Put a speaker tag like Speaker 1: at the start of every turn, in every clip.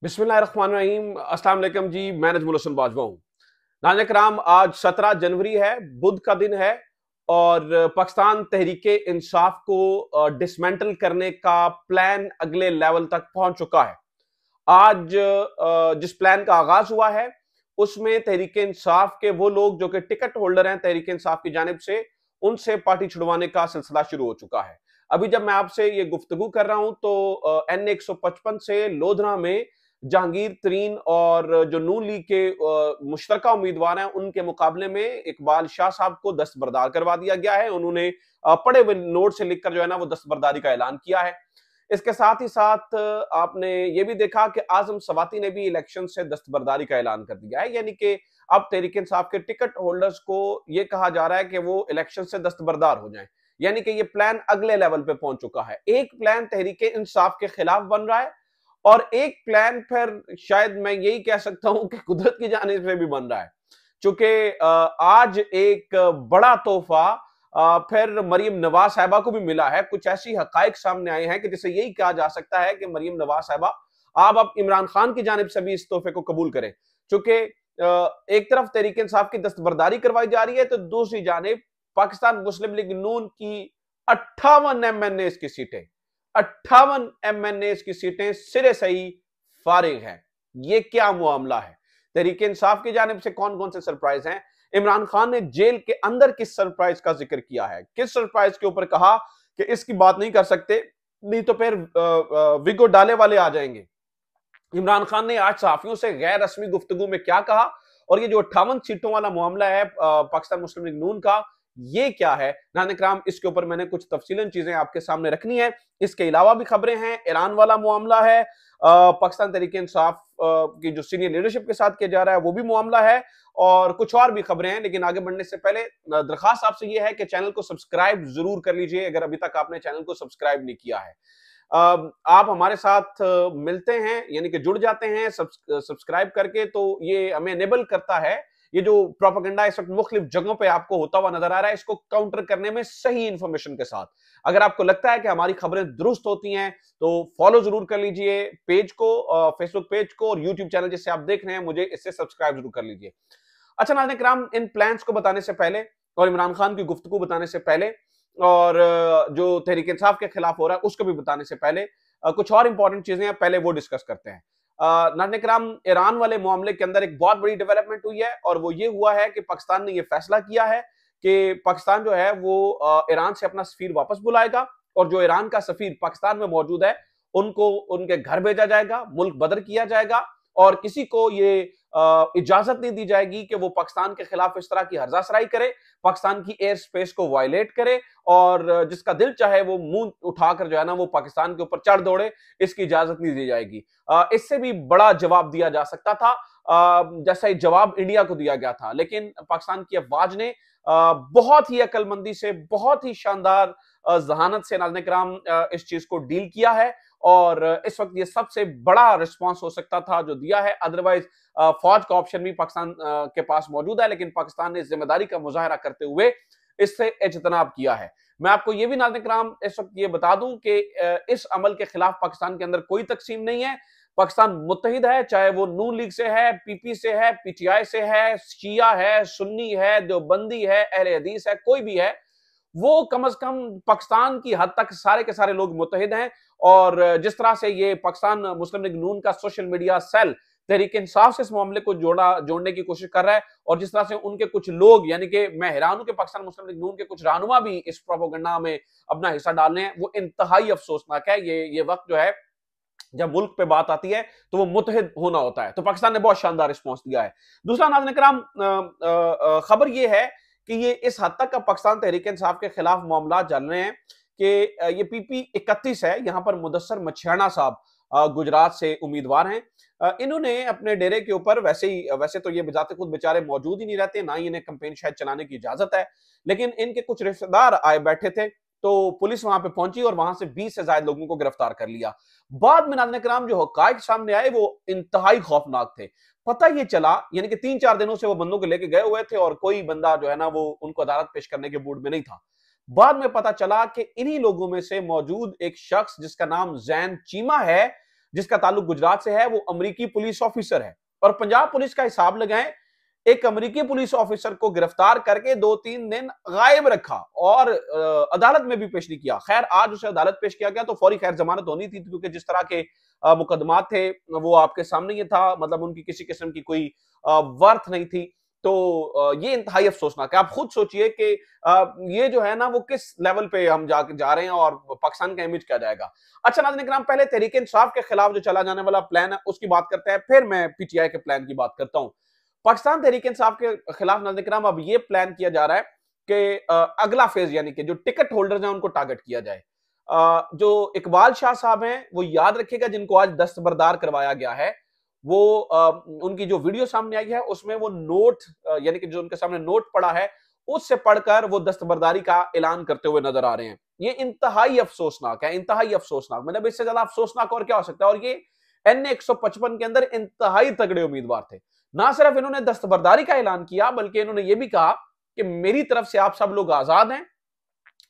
Speaker 1: बिस्मिल्लाहिर्रहमानिर्रहीम। अस्सलाम वालेकुम जी। मैं नजमुल हसन बाजवा हूं। नाज़रीन किराम, आज 17 जनवरी है, बुध का दिन है और पाकिस्तान तहरीके इंसाफ को डिसमेंटल करने का प्लान अगले लेवल तक पहुंच चुका है। आज जिस प्लान का आगाज हुआ है उसमें तहरीके इंसाफ के वो लोग जो कि टिकट होल्डर हैं तहरीके इंसाफ की जानिब से, उनसे पार्टी छुड़वाने का सिलसिला शुरू हो चुका है। अभी जब मैं आपसे ये गुफ्तगू कर रहा हूं तो एन 155 से लोधरा में जहांगीर तरीन और जो नून लीग के मुश्तरका उम्मीदवार हैं उनके मुकाबले में इकबाल शाह साहब को दस्तबरदार करवा दिया गया है। उन्होंने पड़े हुए नोट से लिखकर जो है ना वो दस्तबरदारी का ऐलान किया है। इसके साथ ही साथ आपने ये भी देखा कि आजम सवाती ने भी इलेक्शन से दस्तबरदारी का ऐलान कर दिया है, यानी कि अब तहरीक इंसाफ के टिकट होल्डर्स को यह कहा जा रहा है कि वो इलेक्शन से दस्तबरदार हो जाएं, यानी कि ये प्लान अगले लेवल पे पहुंच चुका है। एक प्लान तहरीक इंसाफ के खिलाफ बन रहा है और एक प्लान फिर शायद मैं यही कह सकता हूं कि कुदरत की जानिब से भी बन रहा है। चूंकि आज एक बड़ा तोहफा फिर मरीम नवाज साहिबा को भी मिला है। कुछ ऐसी हकाइक सामने आए हैं कि जिसे यही कहा जा सकता है कि मरीम नवाज साहिबा आप अब इमरान खान की जानिब से भी इस तोहफे को कबूल करें। चूंकि एक तरफ तहरीक इंसाफ की दस्तबरदारी करवाई जा रही है तो दूसरी जानिब पाकिस्तान मुस्लिम लीग नून की 58 एमएनए की सीटें, 58 एमएनए की सीटें सिरे सही फारिग हैं। ये क्या मामला है? तहरीक इंसाफ की जानिब से कौन कौन से सरप्राइज हैं? इमरान खान ने जेल के अंदर किस सरप्राइज का जिक्र किया है? किस सरप्राइज के ऊपर कहा कि इसकी बात नहीं कर सकते, नहीं तो फिर विगो डाले वाले आ जाएंगे। इमरान खान ने आज सहाफियों से गैर रस्मी गुफ्तगू में क्या कहा और ये जो 58 सीटों वाला मामला है पाकिस्तान मुस्लिम लीग नून का, ये क्या है? नाज़रीन किराम, इसके ऊपर मैंने कुछ तफसीलन चीजें आपके सामने रखनी है। इसके अलावा भी खबरें हैं, ईरान वाला मामला है, पाकिस्तान तहरीक इंसाफ की जो सीनियर लीडरशिप के साथ किया जा रहा है वो भी मामला है और कुछ और भी खबरें हैं। लेकिन आगे बढ़ने से पहले दरखास्त आपसे ये है कि चैनल को सब्सक्राइब जरूर कर लीजिए अगर अभी तक आपने चैनल को सब्सक्राइब नहीं किया है। आप हमारे साथ मिलते हैं, यानी कि जुड़ जाते हैं सब्सक्राइब करके, तो ये हमें एनेबल करता है। ये जो प्रोपेगेंडा इस वक्त मुख्तलिफ जगहों पे आपको होता हुआ नजर आ रहा है, इसको काउंटर करने में सही इंफॉर्मेशन के साथ, अगर आपको लगता है कि हमारी खबरें दुरुस्त होती हैं तो फॉलो जरूर कर लीजिए पेज को, फेसबुक पेज को, और यूट्यूब चैनल जिससे आप देख रहे हैं मुझे, इससे सब्सक्राइब जरूर कर लीजिए। अच्छा नाज़रीन किराम, इन प्लान्स को बताने से पहले और इमरान खान की गुफ्तगू बताने से पहले और जो तहरीक इंसाफ के खिलाफ हो रहा है उसको भी बताने से पहले कुछ और इंपॉर्टेंट चीजें हैं, पहले वो डिस्कस करते हैं। नाज़रीन किराम, ईरान वाले मामले के अंदर एक बहुत बड़ी डेवलपमेंट हुई है और वो ये हुआ है कि पाकिस्तान ने ये फैसला किया है कि पाकिस्तान जो है वो ईरान से अपना सफीर वापस बुलाएगा और जो ईरान का सफीर पाकिस्तान में मौजूद है उनको उनके घर भेजा जाएगा, मुल्क बदर किया जाएगा और किसी को ये इजाजत नहीं दी जाएगी कि वो पाकिस्तान के खिलाफ इस तरह की हर्जासराई करे, पाकिस्तान की एयर स्पेस को वायलेट करे और जिसका दिल चाहे वो मुंह उठाकर जो है ना वो पाकिस्तान के ऊपर चढ़ दौड़े, इसकी इजाजत नहीं दी जाएगी। इससे भी बड़ा जवाब दिया जा सकता था, जैसा ही जवाब इंडिया को दिया गया था, लेकिन पाकिस्तान की अफवाज ने बहुत ही अकलमंदी से, बहुत ही शानदार जहानत से नाज़रीन किराम इस चीज को डील किया है और इस वक्त ये सबसे बड़ा रिस्पांस हो सकता था जो दिया है। अदरवाइज फौज का ऑप्शन भी पाकिस्तान के पास मौजूद है, लेकिन पाकिस्तान ने जिम्मेदारी का मुजाहरा करते हुए इससे इज्तनाब किया है। मैं आपको ये भी नाज़रीन किराम इस वक्त ये बता दूं कि इस अमल के खिलाफ पाकिस्तान के अंदर कोई तकसीम नहीं है। पाकिस्तान मुत्तहिद है, चाहे वो नून लीग से है, पीपी से है, पीटीआई से है, शिया है, सुन्नी है, देवबंदी है, अहले हदीस है, कोई भी है, वो कम से कम पाकिस्तान की हद तक सारे के सारे लोग मुत्तहिद हैं। और जिस तरह से ये पाकिस्तान मुस्लिम लीग नून का social media cell Tehreek Insaf से इस मामले को जोड़ने की कोशिश कर रहा है और जिस तरह से उनके कुछ लोग, यानी कि मैं हैरान हूं कि पाकिस्तान मुस्लिम लीग नून के कुछ रहनुमा भी इस प्रोपेगेंडा में अपना हिस्सा डाल रहे हैं, वो इंतहाई अफसोसनाक है। ये वक्त जो है जब मुल्क पे बात आती है तो वो मुत्तहिद होना होता है, तो पाकिस्तान ने बहुत शानदार रिस्पॉन्स दिया है। दूसरा नाज़रीन किराम, खबर ये है कि ये इस हद तक का पाकिस्तान तहरीक इंसाफ के खिलाफ मामला चल रहे हैं कि ये पीपी 31 है, यहां पर मुदस्सर मछियाना साहब गुजरात से उम्मीदवार हैं। इन्होंने अपने डेरे के ऊपर वैसे तो ये बजाते खुद बेचारे मौजूद ही नहीं रहते, ना ही इन्हें कैंपेन शायद चलाने की इजाजत है, लेकिन इनके कुछ रिश्तेदार आए बैठे थे तो पुलिस वहां पे पहुंची और वहां से 20 से ज्यादा लोगों को गिरफ्तार कर लिया। बाद में नाज़रीन किराम जो हकायक सामने आए वो इंतहाई खौफनाक थे। पता ये चला, यानी कि 3-4 दिनों से वो बंदों को लेके गए हुए थे और कोई बंदा जो है ना वो उनको अदालत पेश करने के मूड में नहीं था। बाद में पता चला कि इन्हीं लोगों में से मौजूद एक शख्स जिसका नाम जैन चीमा है, जिसका ताल्लुक गुजरात से है, वो अमेरिकी पुलिस ऑफिसर है। और पंजाब पुलिस का हिसाब लगाएं, एक अमेरिकी पुलिस ऑफिसर को गिरफ्तार करके 2-3 दिन गायब रखा और अदालत में भी पेश नहीं किया। खैर, आज उसे अदालत पेश किया गया तो फौरी खैर जमानत होनी थी, क्योंकि जिस तरह के मुकदमात थे वो आपके सामने ही था, मतलब उनकी किसी किस्म की कोई वर्थ नहीं थी। तो ये इंतहाई अफसोसनाक है। आप खुद सोचिए कि ये जो है ना, वो किस लेवल पे हम जा रहे हैं और पाकिस्तान का इमेज क्या जाएगा। अच्छा नाज़रीन किराम, पहले तहरीक इंसाफ के खिलाफ जो चला जाने वाला प्लान है उसकी बात करते हैं, फिर मैं पीटीआई के प्लान की बात करता हूं। पाकिस्तान तहरीक इंसाफ के खिलाफ नाज़रीन किराम अब ये प्लान किया जा रहा है कि अगला फेज, यानी कि जो टिकट होल्डर्स हैं उनको टारगेट किया जाए। जो इकबाल शाह साहब हैं वो याद रखिएगा, जिनको आज दस्तबरदार करवाया गया है, वो उनकी जो वीडियो सामने आई है उसमें वो नोट यानी कि जो उनके सामने नोट पड़ा है उससे पढ़कर वो दस्तबरदारी का ऐलान करते हुए नजर आ रहे हैं। ये इंतहाई अफसोसनाक है, इंतहाई अफसोसनाक, मतलब इससे ज्यादा अफसोसनाक और क्या हो सकता है। और ये एनए 155 के अंदर इंतहाई तगड़े उम्मीदवार थे। ना सिर्फ इन्होंने दस्तबरदारी का ऐलान किया, बल्कि इन्होंने ये भी कहा कि मेरी तरफ से आप सब लोग आजाद हैं,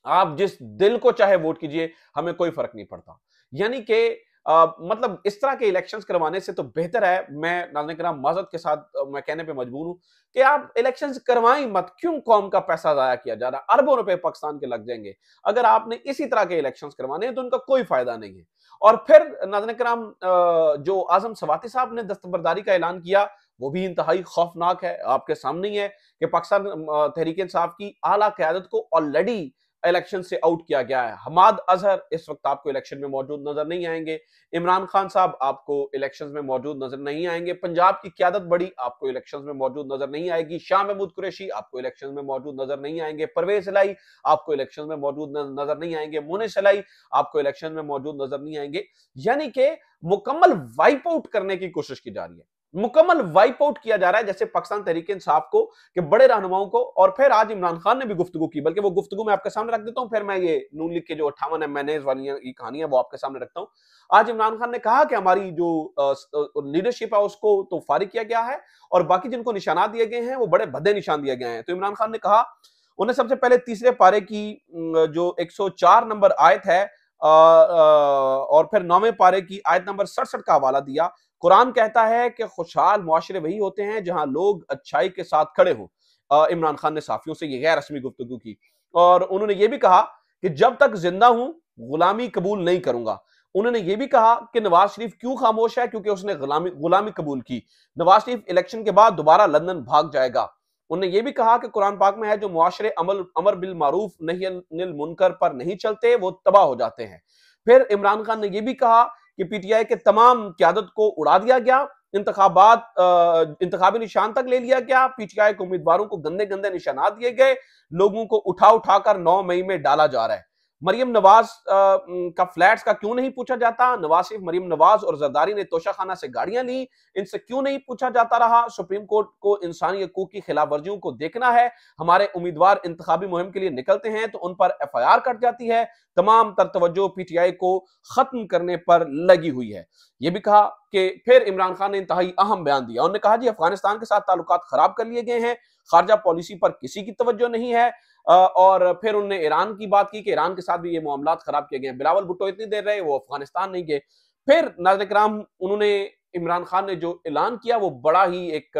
Speaker 1: आप जिस दिल को चाहे वोट कीजिए, हमें कोई फर्क नहीं पड़ता। यानी कि मतलब इस तरह के इलेक्शंस करवाने से तो बेहतर है, मैं नाज़रीन किराम माज़रत के साथ मैं कहने पे मजबूर हूं कि आप इलेक्शंस करवाएं मत। क्यों कौम का पैसा जाया किया जा रहा है? अरबों रुपए पाकिस्तान के लग जाएंगे अगर आपने इसी तरह के इलेक्शंस करवाने हैं, तो उनका कोई फायदा नहीं है। और फिर नाज़रीन किराम, जो आजम सवाती साहब ने दस्तबरदारी का ऐलान किया, वो भी इंतहाई खौफनाक है। आपके सामने ही है कि पाकिस्तान तहरीक इंसाफ की आला क़यादत को ऑलरेडी इलेक्शन से आउट किया गया है। हमाद अजहर इस वक्त आपको इलेक्शन में मौजूद नजर नहीं आएंगे। इमरान खान साहब आपको इलेक्शंस में मौजूद नजर नहीं आएंगे। पंजाब की क़यादत बड़ी आपको इलेक्शंस में मौजूद नजर नहीं आएगी। शाह महमूद कुरैशी आपको इलेक्शंस में मौजूद नजर नहीं आएंगे। परवेज इलाही आपको इलेक्शंस में मौजूद नजर नहीं आएंगे। मुनिस इलाही आपको इलेक्शन में मौजूद नजर नहीं आएंगे। यानी कि मुकम्मल वाइप आउट करने की कोशिश की जा रही है, मुकम्मल वाइप आउट किया जा रहा है, जैसे पाकिस्तान तहरीक इंसाफ को, कि बड़े रहनुमाओं को। और फिर आज इमरान खान ने भी गुफ्तगू की, बल्कि वो गुफ्तगू मैं आपके सामने रख देता हूं, फिर मैं ये नून लीग के जो 58 एमएनएज वाली ये कहानी है वो आपके सामने रखता हूं। आज इमरान खान ने कहा कि हमारी जो लीडरशिप है उसको तो फारिग किया गया है और बाकी जिनको निशानात दिए गए हैं वो बड़े भद्दे निशान दिए गए हैं। तो इमरान खान ने कहा, उन्हें सबसे पहले तीसरे पारे की जो 104 नंबर आयत है और फिर 9वें पारे की आयत नंबर 67 का हवाला दिया। कुरान कहता है कि खुशहाल मुआशरे वही होते हैं जहां लोग अच्छाई के साथ खड़े हों। इमरान खान ने साफियों से ये गैर रस्मी गुफ्तगू की और उन्होंने ये भी कहा कि जब तक जिंदा हूं गुलामी कबूल नहीं करूंगा। उन्होंने ये भी कहा कि नवाज शरीफ क्यों खामोश है, क्योंकि उसने गुलामी कबूल की। नवाज शरीफ इलेक्शन के बाद दोबारा लंदन भाग जाएगा। उन्होंने ये भी कहा कि कुरान पाक में है, जो मुआशरे अमर बिल मारूफ नही अनिल मुनकर पर नहीं चलते वो तबाह हो जाते हैं। फिर इमरान खान ने यह भी कहा कि पीटीआई के तमाम क्यादत को उड़ा दिया गया, इंतखाबी निशान तक ले लिया गया, पीटीआई के उम्मीदवारों को गंदे गंदे निशानात दिए गए, लोगों को उठा उठाकर 9 मई में डाला जा रहा है। मरियम नवाज का फ्लैट्स का क्यों नहीं पूछा जाता? नवाज शरीफ, मरियम नवाज और जरदारी ने तोशाखाना से गाड़ियां ली, इनसे क्यों नहीं पूछा जाता रहा? सुप्रीम कोर्ट को इंसानी हकूक की खिलाफ वर्जियों को देखना है। हमारे उम्मीदवार इंतखाबी मुहिम के लिए निकलते हैं तो उन पर एफआईआर कट जाती है। तमाम तर तवज्जो पीटीआई को खत्म करने पर लगी हुई है। यह भी कहा कि फिर इमरान खान ने इंतहाई अहम बयान दिया। उन्होंने कहा, जी अफगानिस्तान के साथ ताल्लुकात खराब कर लिए गए हैं, खारजा पॉलिसी पर किसी की तवज्जो नहीं है। और फिर उन्होंने ईरान की बात की कि ईरान के साथ भी ये मामलात खराब किए गए। बिलावल भुट्टो इतनी देर रहे, वो अफगानिस्तान नहीं गए। फिर नाज़रीन किराम, उन्होंने इमरान खान ने जो ऐलान किया वो बड़ा ही एक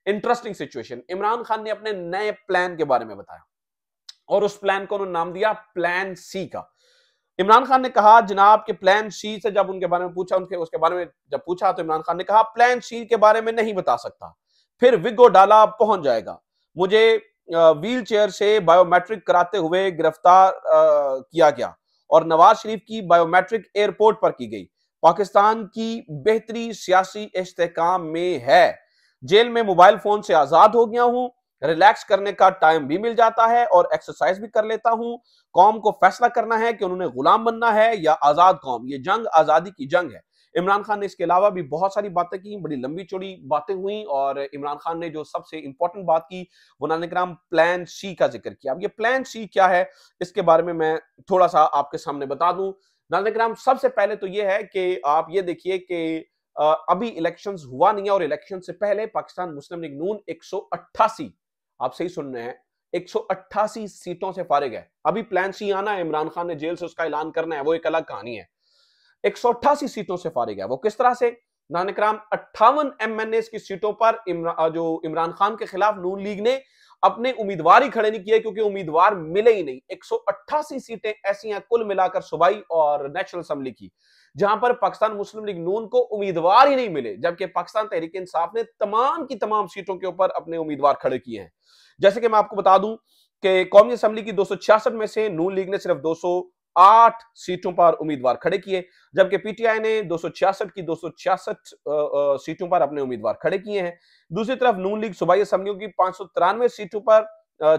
Speaker 1: इंटरेस्टिंग सिचुएशन। इमरान खान ने अपने नए प्लान के बारे में बताया और उस प्लान को उन्होंने नाम दिया प्लान सी का। इमरान खान ने कहा, जनाब के प्लान सी से जब उनके बारे में पूछा, उसके बारे में जब पूछा तो इमरान खान ने कहा, प्लान सी के बारे में नहीं बता सकता। फिर विगो डाला पहुंच जाएगा। मुझे व्हील चेयर से बायोमेट्रिक कराते हुए गिरफ्तार किया गया और नवाज शरीफ की बायोमेट्रिक एयरपोर्ट पर की गई। पाकिस्तान की बेहतरी सियासी इस्तेहकाम में है। जेल में मोबाइल फोन से आजाद हो गया हूं, रिलैक्स करने का टाइम भी मिल जाता है और एक्सरसाइज भी कर लेता हूं। कौम को फैसला करना है कि उन्होंने गुलाम बनना है या आजाद कौम। ये जंग आजादी की जंग है। इमरान खान ने इसके अलावा भी बहुत सारी बातें की, बड़ी लंबी चौड़ी बातें हुई और इमरान खान ने जो सबसे इंपॉर्टेंट बात की वो नाज़रीन किराम प्लान सी का जिक्र किया। अब ये प्लान सी क्या है इसके बारे में मैं थोड़ा सा आपके सामने बता दूं। नाज़रीन किराम, सबसे पहले तो ये है कि आप ये देखिए कि अभी इलेक्शंस हुआ नहीं है और इलेक्शन से पहले पाकिस्तान मुस्लिम लीग नून 188, आप सही सुन रहे हैं, 188 सीटों से फारिग है। अभी प्लान सी आना है, इमरान खान ने जेल से उसका ऐलान करना है, वो एक अलग कहानी है। 188 सीटों से फारिग है। वो किस तरह से? नाज़रीन किराम 58 एमएनएस की सीटों पर जो इमरान खान के खिलाफ नून लीग ने अपने उम्मीदवार ही खड़े नहीं किए क्योंकि उम्मीदवार मिले ही नहीं। 188 सीटें ऐसी हैं कुल मिलाकर सूबाई और नेशनल असेंबली की, जहां पर पाकिस्तान मुस्लिम लीग नून को उम्मीदवार ही नहीं मिले, जबकि पाकिस्तान तहरीक इंसाफ ने तमाम की तमाम सीटों के ऊपर अपने उम्मीदवार खड़े किए हैं। जैसे कि मैं आपको बता दूं कि कौमी असेंबली की 266 में से नून लीग ने सिर्फ 208 सीटों पर उम्मीदवार खड़े किए, जबकि पीटीआई ने 266 की 266 सीटों पर अपने उम्मीदवार खड़े किए हैं। दूसरी तरफ नून लीग सूबाई असेंबलियों की 593 सीटों पर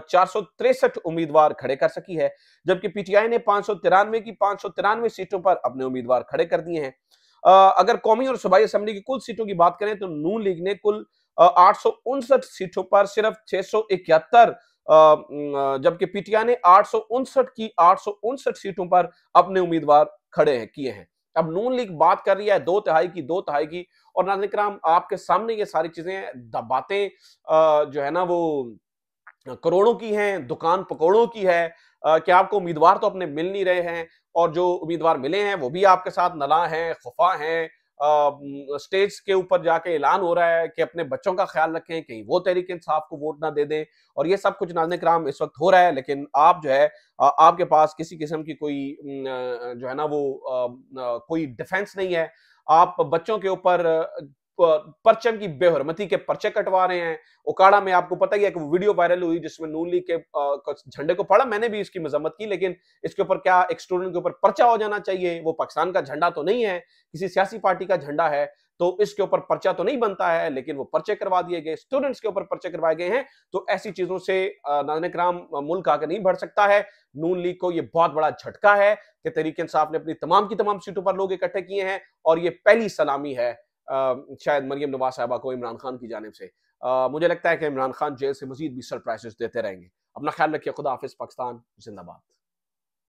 Speaker 1: 463 उम्मीदवार खड़े कर सकी है, जबकि पीटीआई ने 593 की 593 सीटों पर अपने उम्मीदवार खड़े कर दिए हैं। अगर कौमी और सूबाई असेंबली की कुल सीटों की बात करें तो नून लीग ने कुल 859 सीटों पर सिर्फ 671, जबकि पीटीआई ने 859 की 859 सीटों पर अपने उम्मीदवार खड़े हैं किए हैं। अब नून लीग बात कर रही है 2/3 की 2/3 की, और नाज़रीन किराम आपके सामने ये सारी चीजें बातें जो है ना वो करोड़ों की हैं, दुकान पकौड़ों की है, कि आपको उम्मीदवार तो अपने मिल नहीं रहे हैं, और जो उम्मीदवार मिले हैं वो भी आपके साथ नला हैं, खफा हैं। स्टेज के ऊपर जाके ऐलान हो रहा है कि अपने बच्चों का ख्याल रखें, कहीं वो तहरीक इंसाफ को वोट ना दे दें, और ये सब कुछ नाज़रीन किराम इस वक्त हो रहा है। लेकिन आप जो है आपके पास किसी किस्म की कोई जो है ना वो कोई डिफेंस नहीं है। आप बच्चों के ऊपर परचम की बेहरमती के पर्चे कटवा रहे हैं। ओकाड़ा में आपको पता ही है कि वो वीडियो वायरल हुई जिसमें नून लीग के झंडे को पढ़ा, मैंने भी इसकी मजम्मत की, लेकिन इसके ऊपर क्या एक स्टूडेंट के ऊपर पर्चा हो जाना चाहिए? वो पाकिस्तान का झंडा तो नहीं है, किसी सियासी पार्टी का झंडा है, तो इसके ऊपर पर्चा तो नहीं बनता है, लेकिन वो पर्चे करवा दिए गए, स्टूडेंट्स के ऊपर पर्चे करवाए गए हैं। तो ऐसी चीजों से नाज़रीन किराम मुल्क आगे नहीं बढ़ सकता है। नून लीग को यह बहुत बड़ा झटका है कि तहरीक इंसाफ ने अपनी तमाम की तमाम सीटों पर लोग इकट्ठे किए हैं, और ये पहली सलामी है शायद मरियम नवाज साहबा को इमरान खान की जानिब से। मुझे लगता है कि इमरान खान जेल से मजीद भी सरप्राइजेस देते रहेंगे। अपना ख्याल रखिए। खुदा हाफिज। पाकिस्तान जिंदाबाद।